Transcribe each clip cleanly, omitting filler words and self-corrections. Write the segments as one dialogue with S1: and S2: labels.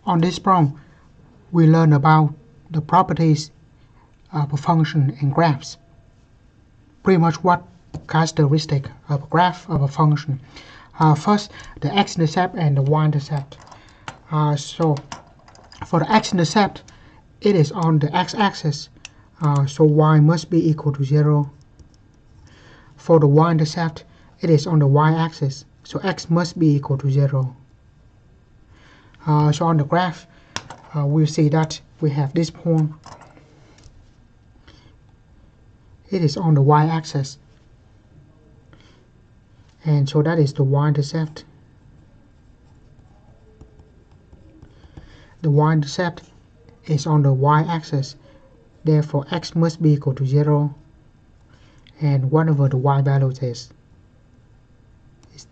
S1: On this problem, we learn about the properties of a function and graphs. Pretty much what characteristic of a graph of a function. First, the x-intercept and the y-intercept. So for the x-intercept, it is on the x-axis, so y must be equal to 0. For the y-intercept, it is on the y-axis, so x must be equal to 0. So on the graph, we'll see that we have this point. It is on the y-axis, and so that is the y-intercept. The y-intercept is on the y-axis, therefore x must be equal to 0, and whatever the y value is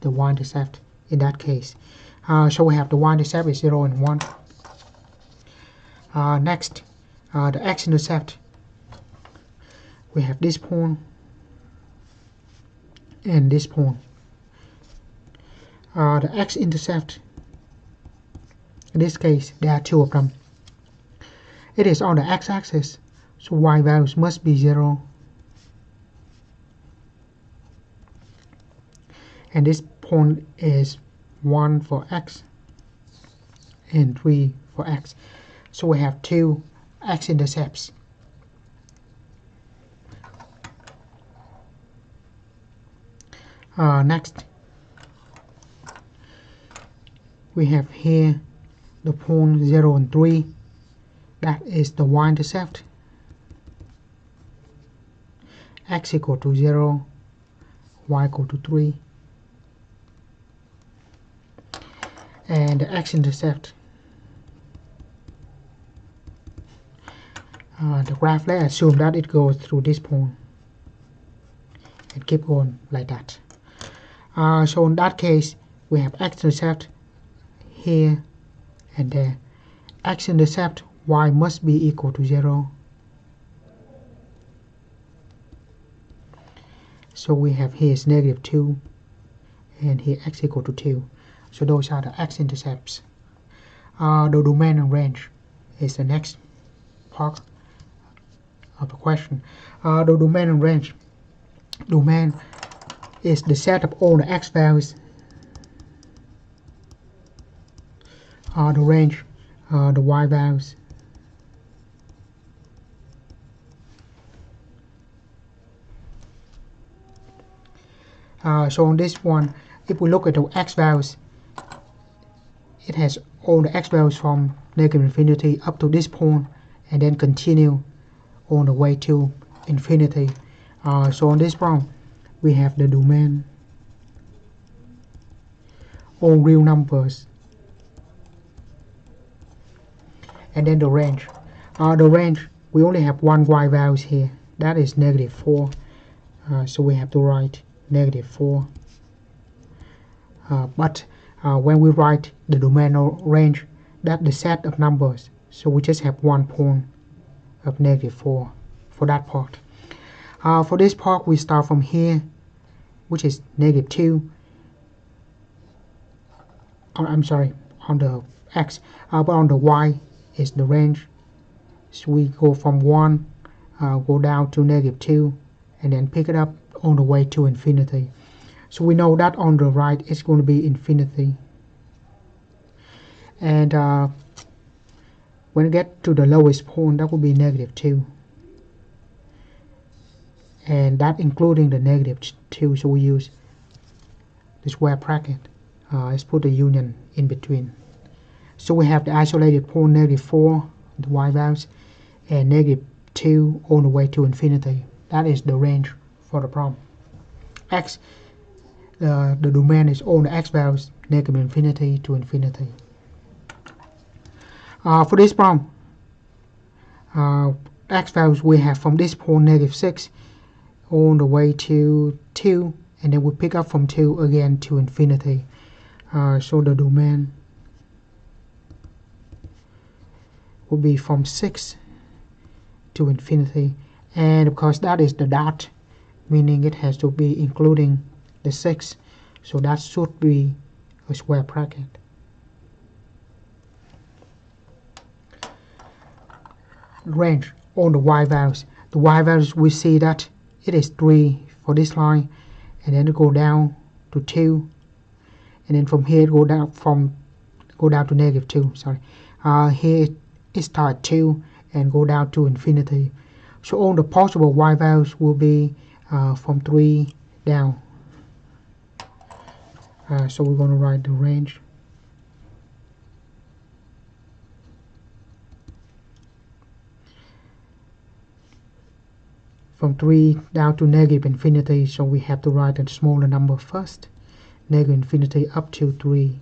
S1: the y-intercept in that case. So we have the y-intercept is 0 and 1. Next, the x-intercept. We have this point and this point. The x-intercept, in this case, there are two of them. It is on the x-axis, so y values must be 0. And this point is 1 for x and 3 for x. So we have two x-intercepts. Next, we have here the point 0 and 3. That is the y-intercept. X equal to 0, y equal to 3. And the x-intercept. The graph, let's assume that it goes through this point and keep going like that. So in that case, we have x-intercept here and there. X-intercept, y must be equal to 0. So we have here is -2 and here x equal to 2. So those are the x-intercepts. The domain and range is the next part of the question. The domain and range. Domain is the set of all the x values. The range, the y values. So on this one, if we look at the x values, it has all the x values from -infinity up to this point and then continue on the way to infinity. So on this problem, we have the domain, all real numbers, and then the range. The range, we only have one y values here, that is -4. So we have to write -4. But when we write the domain or range, that's the set of numbers, so we just have one point of -4 for that part. For this part, we start from here, which is -2. I'm sorry, on the x, but on the y is the range. So we go from 1, go down to -2, and then pick it up on the way to infinity. So we know that on the right it's going to be infinity. And when we get to the lowest point, that will be -2. And that including the -2, so we use the square bracket. Let's put the union in between. So we have the isolated point -4, the y values, and -2 all the way to infinity. That is the range for the problem. X, the domain is all the x values -infinity to infinity. For this problem, x values we have from this point -6 all the way to 2, and then we pick up from 2 again to infinity. So the domain will be from 6 to infinity, and of course that is the dot, meaning it has to be including the 6, so that should be a square bracket. range on the y values. The y values, we see that it is 3 for this line, and then it go down to 2, and then from here it go down to -2. Sorry, here it start 2 and go down to infinity. So all the possible y values will be from 3 down. So we're going to write the range. From 3 down to -infinity, so we have to write a smaller number first. -infinity up to 3,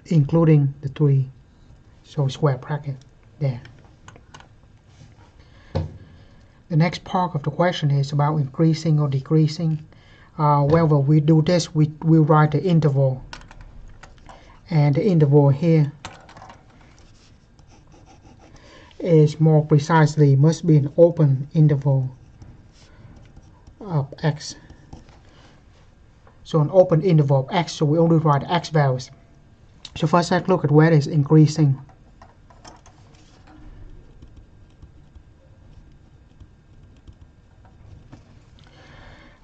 S1: including the 3. So square bracket there. The next part of the question is about increasing or decreasing. Whenever we do this, we write the interval. And the interval here is more precisely must be an open interval of x. So an open interval of x, so we only write x values. So first let's look at where it is increasing.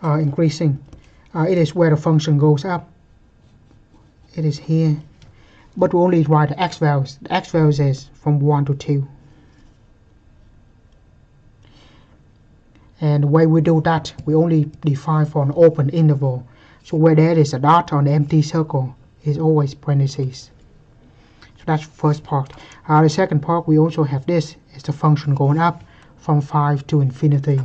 S1: Increasing, it is where the function goes up. It is here, but we only write the x values. The x values is from 1 to 2. And the way we do that, we only define for an open interval. So where there is a dot on the empty circle is always parentheses. So that's the first part. The second part, we also have this, is the function going up from 5 to infinity.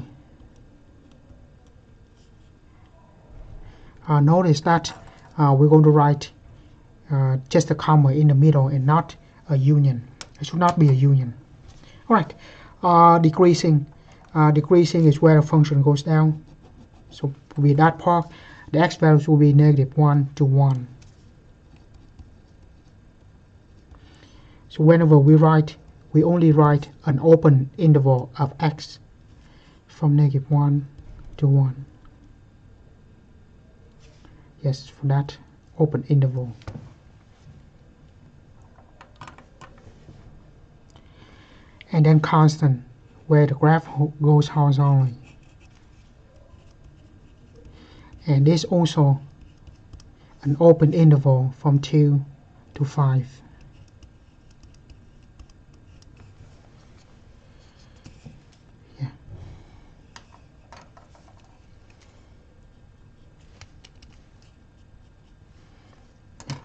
S1: Notice that we're going to write just a comma in the middle and not a union. It should not be a union. Alright, decreasing. Decreasing is where the function goes down. So with that part, the x values will be -1 to 1. So whenever we write, we only write an open interval of x from -1 to 1. Yes, for that open interval. And then constant, where the graph goes horizontally. And this also an open interval from 2 to 5. Yeah.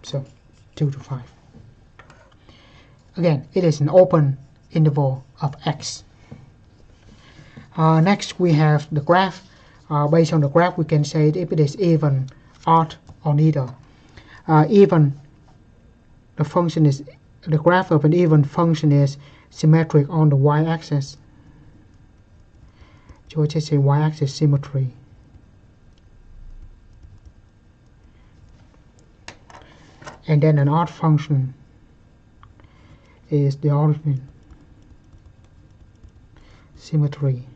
S1: So 2 to 5. Again, it is an open interval of x. Next we have the graph. Based on the graph, we can say if it is even, odd, or neither. Even, the function is, the graph of an even function is symmetric on the y-axis. So we just say y-axis symmetry. And then an odd function is the origin symmetry.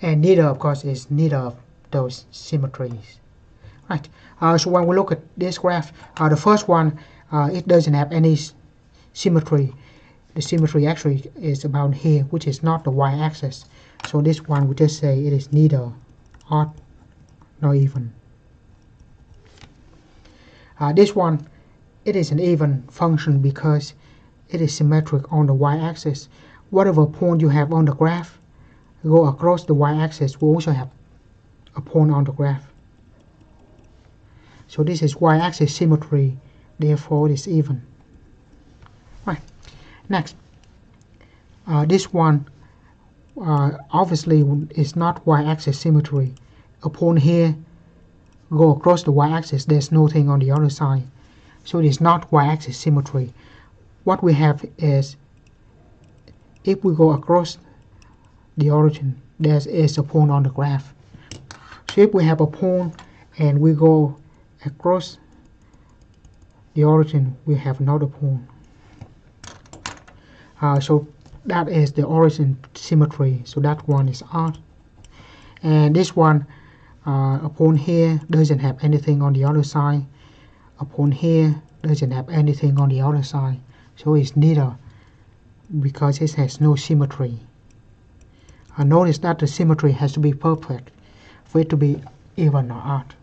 S1: And neither, of course, is neither of those symmetries. Right. So when we look at this graph, the first one, it doesn't have any symmetry. The symmetry actually is about here, which is not the y-axis. So this one, we just say it is neither odd nor even. This one, it is an even function because it is symmetric on the y-axis. Whatever point you have on the graph, go across the y-axis, we also have a point on the graph. So this is y-axis symmetry, therefore it is even. Right. Next, this one obviously is not y-axis symmetry. A point here go across the y-axis, there's nothing on the other side. So it is not y-axis symmetry. What we have is, if we go across the origin, there is a point on the graph. So if we have a point and we go across the origin, we have another point. So that is the origin symmetry. So that one is odd. And this one, a point here doesn't have anything on the other side. upon here doesn't have anything on the other side, so it's neither, because it has no symmetry. Notice that the symmetry has to be perfect for it to be even or odd.